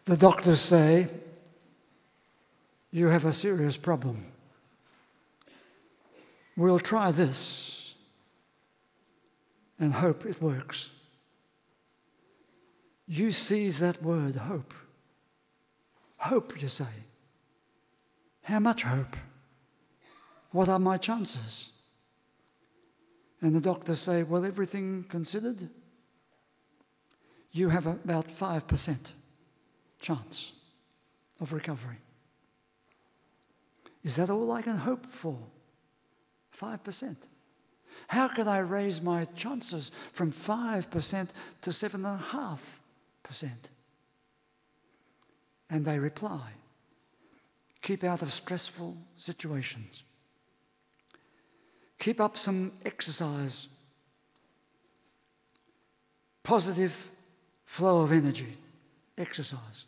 The doctors say, you have a serious problem. We'll try this and hope it works. You seize that word, hope. Hope, you say. How much hope? What are my chances? And the doctors say, well, everything considered, you have about 5% chance of recovery. Is that all I can hope for? 5%. How can I raise my chances from 5% to 7.5%? And they reply, keep out of stressful situations. Keep up some exercise. Positive flow of energy. Exercise.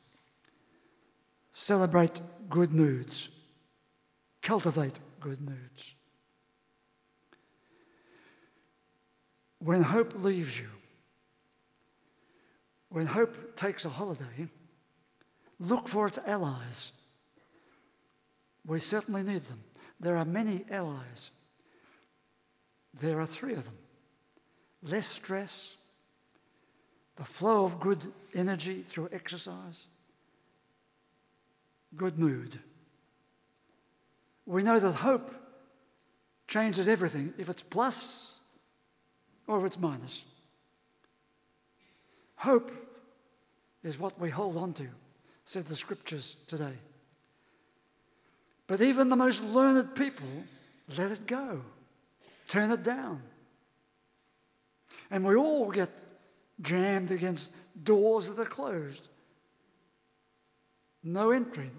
Celebrate good moods. Cultivate good moods. When hope leaves you, when hope takes a holiday, look for its allies. We certainly need them. There are many allies. There are 3 of them. Less stress, the flow of good energy through exercise, good mood. We know that hope changes everything, if it's plus or if it's minus. Hope is what we hold on to, said the scriptures today. But even the most learned people let it go, turn it down. And we all get jammed against doors that are closed. No entry.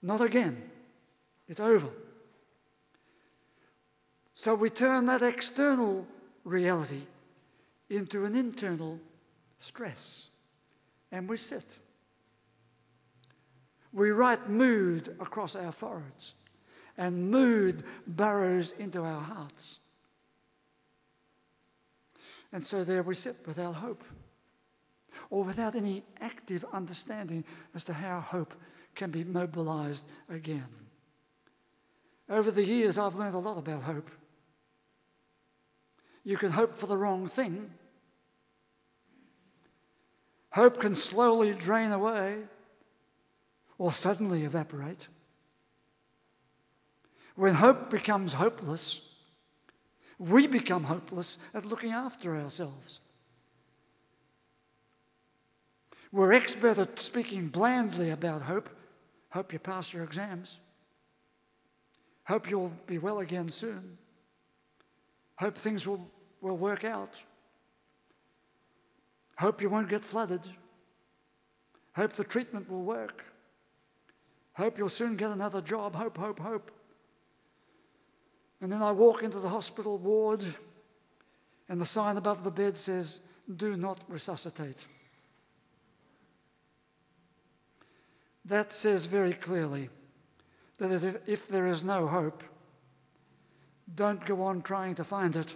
Not again. It's over. So we turn that external reality into an internal stress. And we sit. We write mood across our foreheads. And mood burrows into our hearts. And so there we sit without hope, or without any active understanding as to how hope can be mobilized again. Over the years, I've learned a lot about hope. You can hope for the wrong thing. Hope can slowly drain away or suddenly evaporate. When hope becomes hopeless, we become hopeless at looking after ourselves. We're expert at speaking blandly about hope. Hope you pass your exams. Hope you'll be well again soon. Hope things will work out. Hope you won't get flooded. Hope the treatment will work. Hope you'll soon get another job. Hope, hope, hope. And then I walk into the hospital ward and the sign above the bed says, do not resuscitate. That says very clearly that if there is no hope, don't go on trying to find it.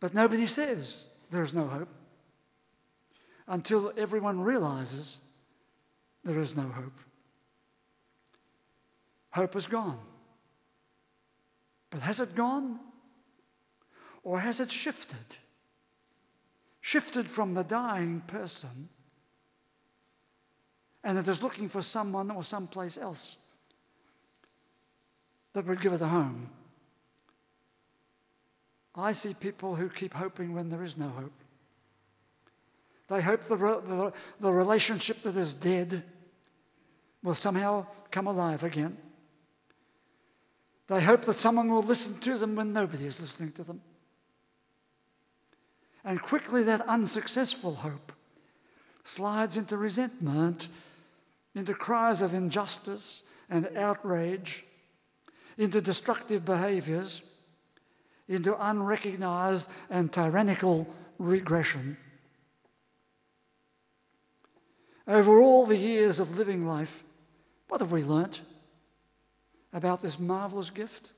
But nobody says there is no hope until everyone realizes there is no hope. Hope is gone. But has it gone? Or has it shifted? Shifted from the dying person, and it is looking for someone or someplace else that would give it a home. I see people who keep hoping when there is no hope. They hope the relationship that is dead will somehow come alive again. They hope that someone will listen to them when nobody is listening to them. And quickly that unsuccessful hope slides into resentment, into cries of injustice and outrage, into destructive behaviours, into unrecognised and tyrannical regression. Over all the years of living life, what have we learnt about this marvellous gift?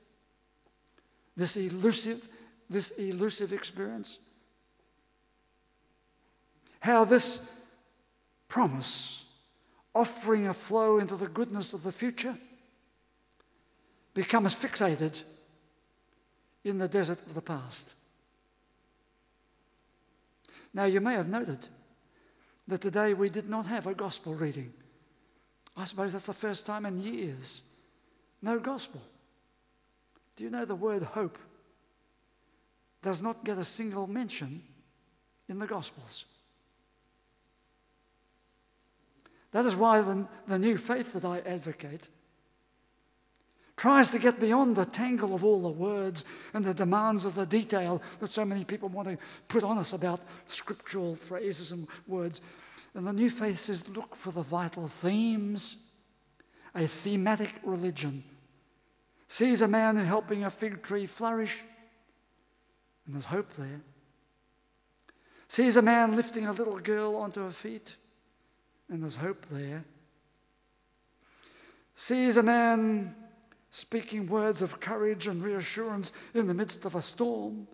This elusive experience? How this promise, offering a flow into the goodness of the future, becomes fixated in the desert of the past. Now, you may have noted that today we did not have a gospel reading. I suppose that's the first time in years. No gospel. Do you know the word hope does not get a single mention in the Gospels? That is why the new faith that I advocate tries to get beyond the tangle of all the words and the demands of the detail that so many people want to put on us about scriptural phrases and words. And the new faith says, look for the vital themes. A thematic religion sees a man helping a fig tree flourish, and there's hope there. Sees a man lifting a little girl onto her feet, and there's hope there. Sees a man speaking words of courage and reassurance in the midst of a storm,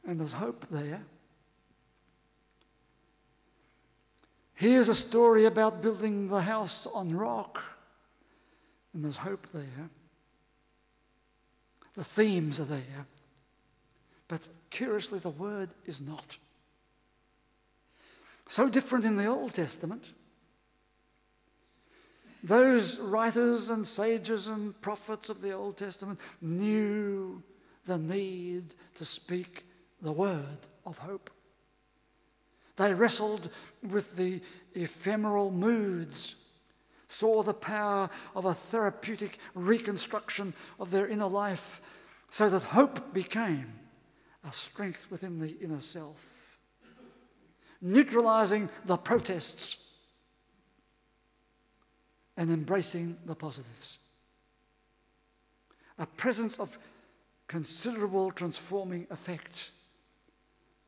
and there's hope there. Here's a story about building the house on rock, and there's hope there. The themes are there, but curiously the word is not. So different in the Old Testament. Those writers and sages and prophets of the Old Testament knew the need to speak the word of hope. They wrestled with the ephemeral moods, saw the power of a therapeutic reconstruction of their inner life so that hope became a strength within the inner self, neutralizing the protests and embracing the positives. A presence of considerable transforming effect,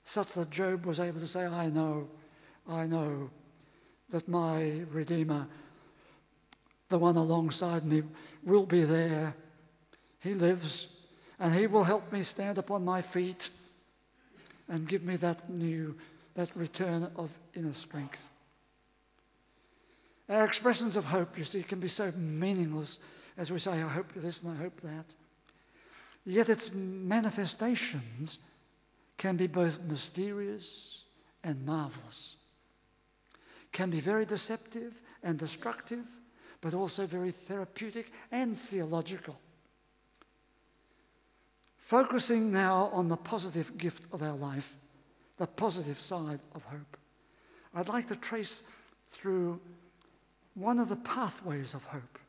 such that Job was able to say, I know that my Redeemer, the one alongside me, will be there. He lives, and he will help me stand upon my feet and give me that return of inner strength. Our expressions of hope, you see, can be so meaningless as we say, I hope this and I hope that. Yet its manifestations can be both mysterious and marvelous, can be very deceptive and destructive, but also very therapeutic and theological. Focusing now on the positive gift of our life, the positive side of hope, I'd like to trace through one of the pathways of hope.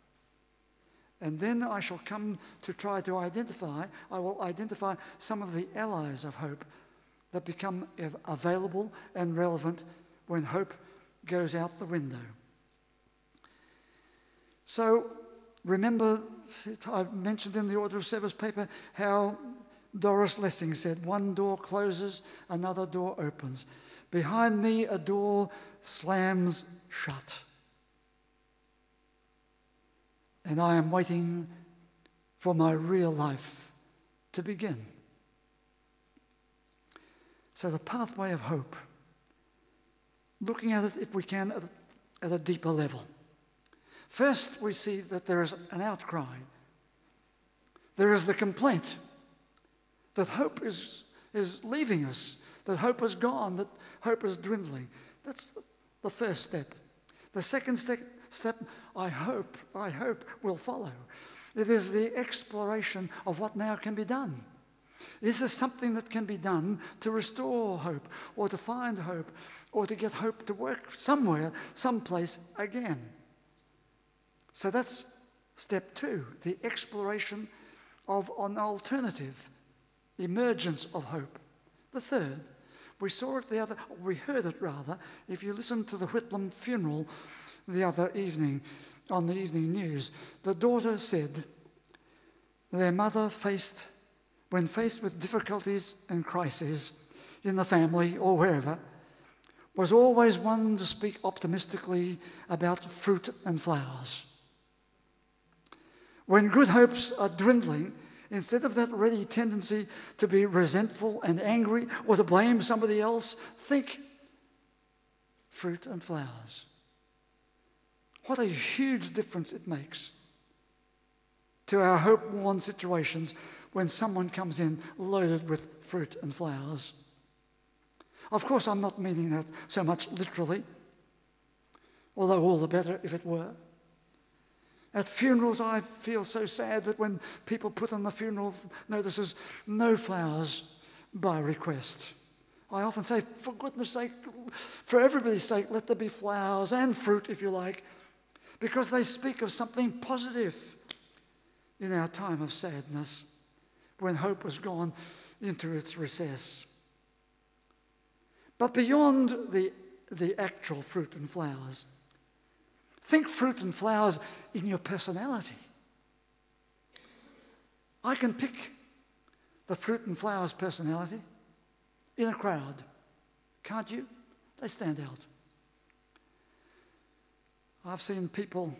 And then I shall come to try to identify some of the allies of hope that become available and relevant when hope goes out the window. So remember, I mentioned in the Order of Service paper how Doris Lessing said, one door closes, another door opens. Behind me, a door slams shut. And I am waiting for my real life to begin. So the pathway of hope, looking at it, if we can, at a deeper level. First, we see that there is an outcry. There is the complaint that hope is leaving us, that hope is gone, that hope is dwindling. That's the first step. The second step, I hope will follow. It is the exploration of what now can be done. Is there something that can be done to restore hope, or to find hope, or to get hope to work somewhere, someplace again? So that's step two, the exploration of an alternative emergence of hope. The third, we heard it rather, if you listen to the Whitlam funeral the other evening on the evening news, the daughter said their mother when faced with difficulties and crises in the family or wherever, was always one to speak optimistically about fruit and flowers. When good hopes are dwindling, instead of that ready tendency to be resentful and angry or to blame somebody else, think fruit and flowers. What a huge difference it makes to our hope-worn situations when someone comes in loaded with fruit and flowers. Of course, I'm not meaning that so much literally, although all the better if it were. At funerals, I feel so sad that when people put on the funeral notices, no flowers by request. I often say, for goodness sake, for everybody's sake, let there be flowers and fruit, if you like, because they speak of something positive in our time of sadness when hope has gone into its recess. But beyond the actual fruit and flowers, think fruit and flowers in your personality. I can pick the fruit and flowers personality in a crowd. Can't you? They stand out. I've seen people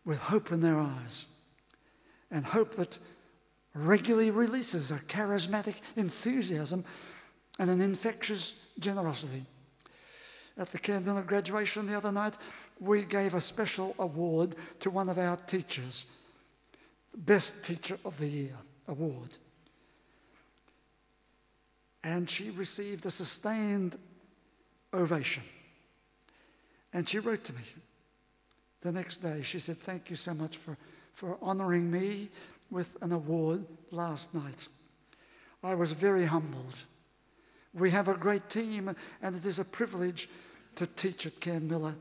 with hope in their eyes, and hope that regularly releases a charismatic enthusiasm and an infectious generosity. At the Canberra graduation the other night, we gave a special award to one of our teachers, Best Teacher of the Year award. And she received a sustained ovation. And she wrote to me the next day. She said, "Thank you so much for honouring me with an award last night. I was very humbled. We have a great team, and it is a privilege to teach at Cairnmillar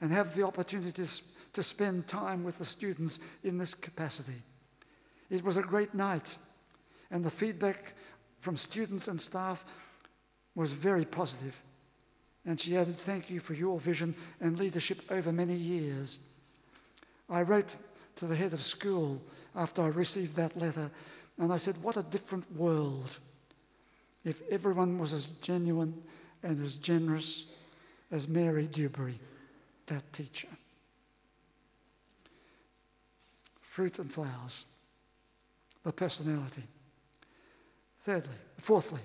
and have the opportunity to spend time with the students in this capacity. It was a great night, and the feedback from students and staff was very positive." And she added, "Thank you for your vision and leadership over many years." I wrote to the head of school after I received that letter, and I said, what a different world if everyone was as genuine and as generous as Mary Dewberry, that teacher. Fruit and flowers, the personality. Fourthly,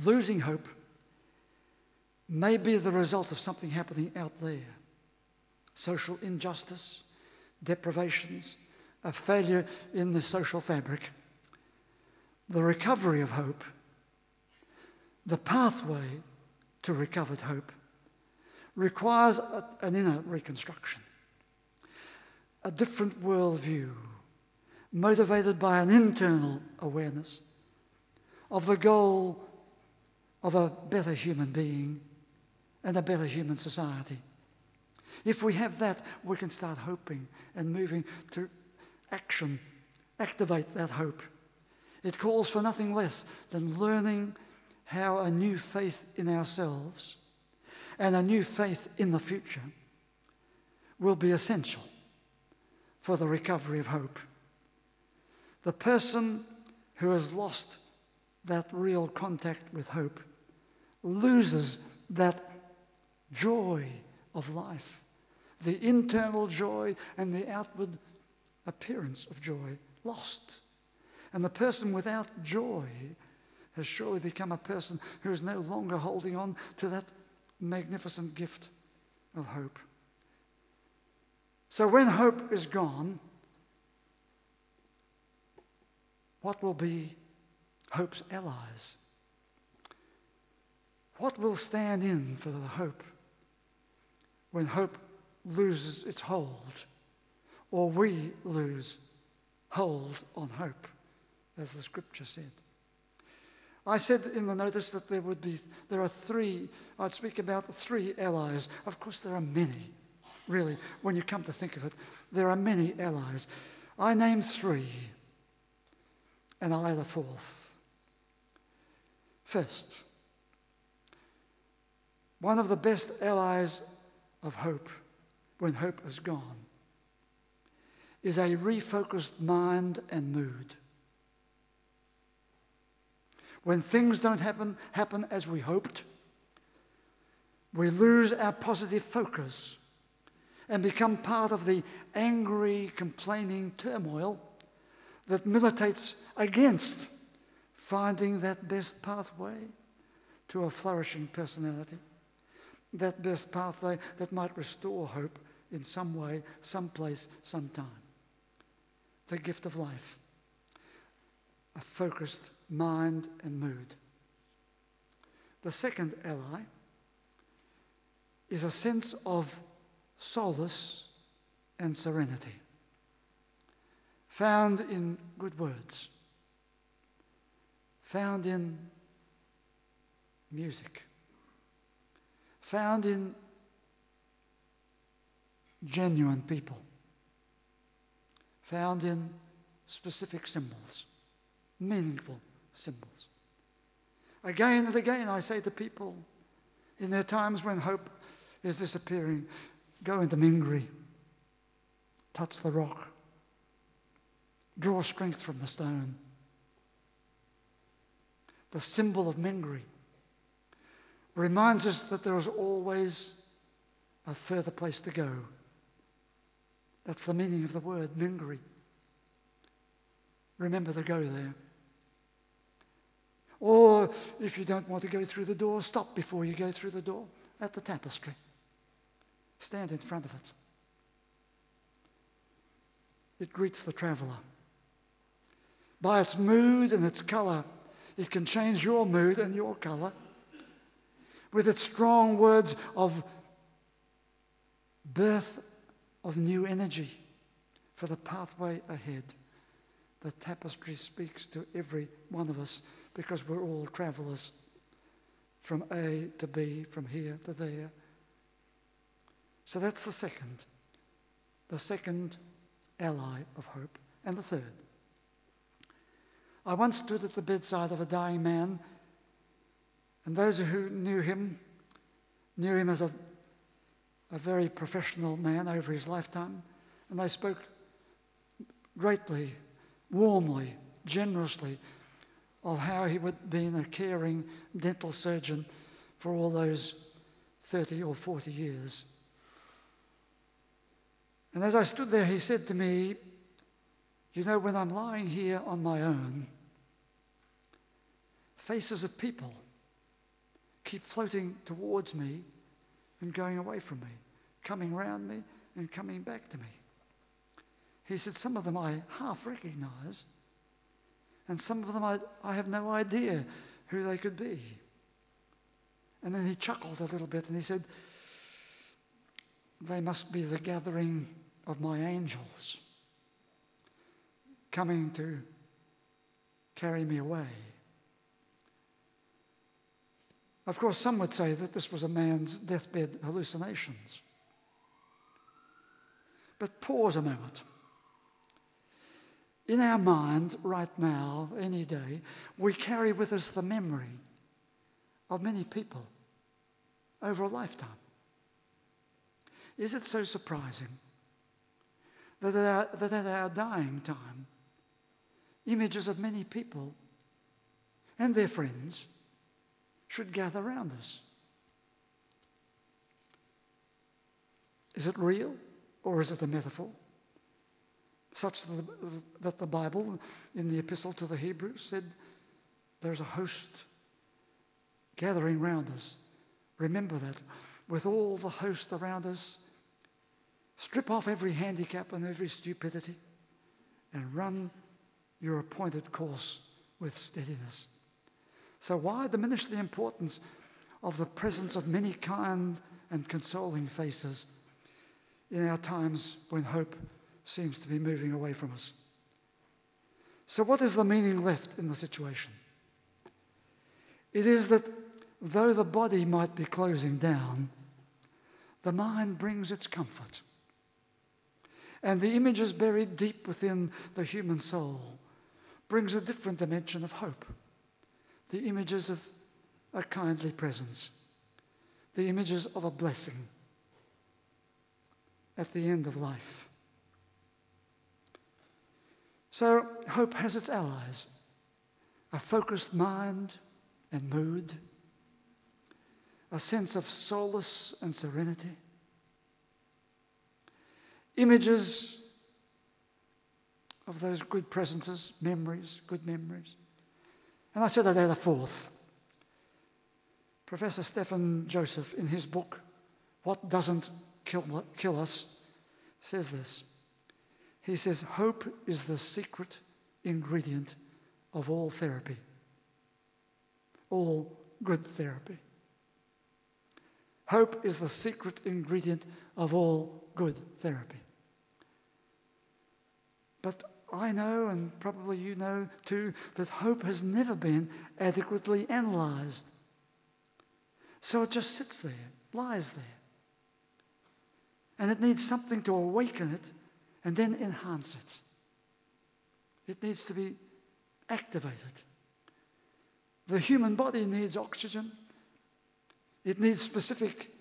losing hope may be the result of something happening out there. Social injustice, deprivations, a failure in the social fabric. The recovery of hope, the pathway to recovered hope, requires an inner reconstruction, a different worldview, motivated by an internal awareness of the goal of a better human being and a better human society. If we have that, we can start hoping and moving to action, activate that hope. It calls for nothing less than learning how a new faith in ourselves and a new faith in the future will be essential for the recovery of hope. The person who has lost that real contact with hope loses that joy of life, the internal joy and the outward appearance of joy lost. And the person without joy has surely become a person who is no longer holding on to that magnificent gift of hope. So when hope is gone, what will be hope's allies? What will stand in for the hope when hope loses its hold, or we lose hold on hope, as the scripture said? I said in the notice that I'd speak about three allies. Of course, there are many, really, when you come to think of it. There are many allies. I named three, and I'll add a fourth. First, one of the best allies of hope, when hope is gone, is a refocused mind and mood. When things don't happen as we hoped, we lose our positive focus and become part of the angry, complaining turmoil that militates against finding that best pathway to a flourishing personality. that best pathway that might restore hope in some way, some place, some time. The gift of life, a focused mind and mood. The second ally is a sense of solace and serenity, found in good words, found in music, found in genuine people, found in specific symbols, meaningful symbols. Again and again I say to people, in their times when hope is disappearing, go into Mingri, touch the rock, draw strength from the stone. The symbol of Mingri reminds us that there is always a further place to go. That's the meaning of the word, Mingri. Remember to go there. Or if you don't want to go through the door, stop before you go through the door at the tapestry. Stand in front of it. It greets the traveller. By its mood and its colour, it can change your mood and your colour. With its strong words of birth of new energy for the pathway ahead, the tapestry speaks to every one of us because we're all travellers from A to B, from here to there. So that's the second ally of hope. And the third. I once stood at the bedside of a dying man, and those who knew him as a very professional man over his lifetime, and they spoke greatly, warmly, generously of how he had been a caring dental surgeon for all those 30 or 40 years. And as I stood there, he said to me, you know, when I'm lying here on my own, faces of people keep floating towards me and going away from me, coming round me and coming back to me. He said, some of them I half recognize, and some of them I have no idea who they could be. And then he chuckled a little bit and he said, they must be the gathering of my angels coming to carry me away. Of course, some would say that this was a man's deathbed hallucinations. But pause a moment. In our mind right now, any day, we carry with us the memory of many people over a lifetime. Is it so surprising that at our dying time, images of many people and their friends should gather around us? Is it real or is it a metaphor? Such that the Bible in the Epistle to the Hebrews said there's a host gathering around us. Remember that. With all the host around us, strip off every handicap and every stupidity and run your appointed course with steadiness. So why diminish the importance of the presence of many kind and consoling faces in our times when hope seems to be moving away from us? So what is the meaning left in the situation? It is that though the body might be closing down, the mind brings its comfort. And the images buried deep within the human soul brings a different dimension of hope. The images of a kindly presence. The images of a blessing at the end of life. So hope has its allies. A focused mind and mood. A sense of solace and serenity. Images of those good presences, memories, good memories. And I said I'd add a fourth. Professor Stephen Joseph, in his book, What Doesn't Kill Us, says this. He says, hope is the secret ingredient of all therapy, all good therapy. Hope is the secret ingredient of all good therapy. But I know, and probably you know too, that hope has never been adequately analysed. So it just sits there, lies there. And it needs something to awaken it and then enhance it. It needs to be activated. The human body needs oxygen. It needs specific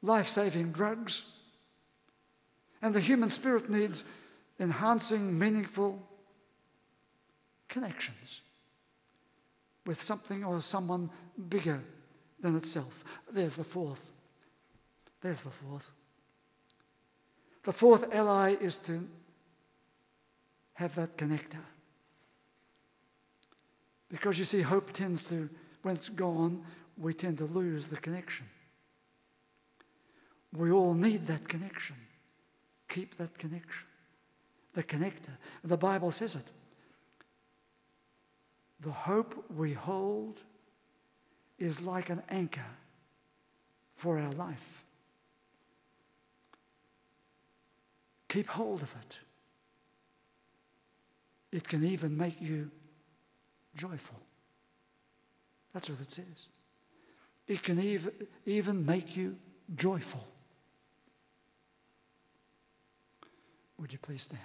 life-saving drugs. And the human spirit needs enhancing, meaningful connections with something or someone bigger than itself. There's the fourth. There's the fourth. The fourth ally is to have that connector. Because you see, hope tends to, when it's gone, we tend to lose the connection. We all need that connection. Keep that connection. The connector. The Bible says it. The hope we hold is like an anchor for our life. Keep hold of it. It can even make you joyful. That's what it says. It can even make you joyful. Would you please stand?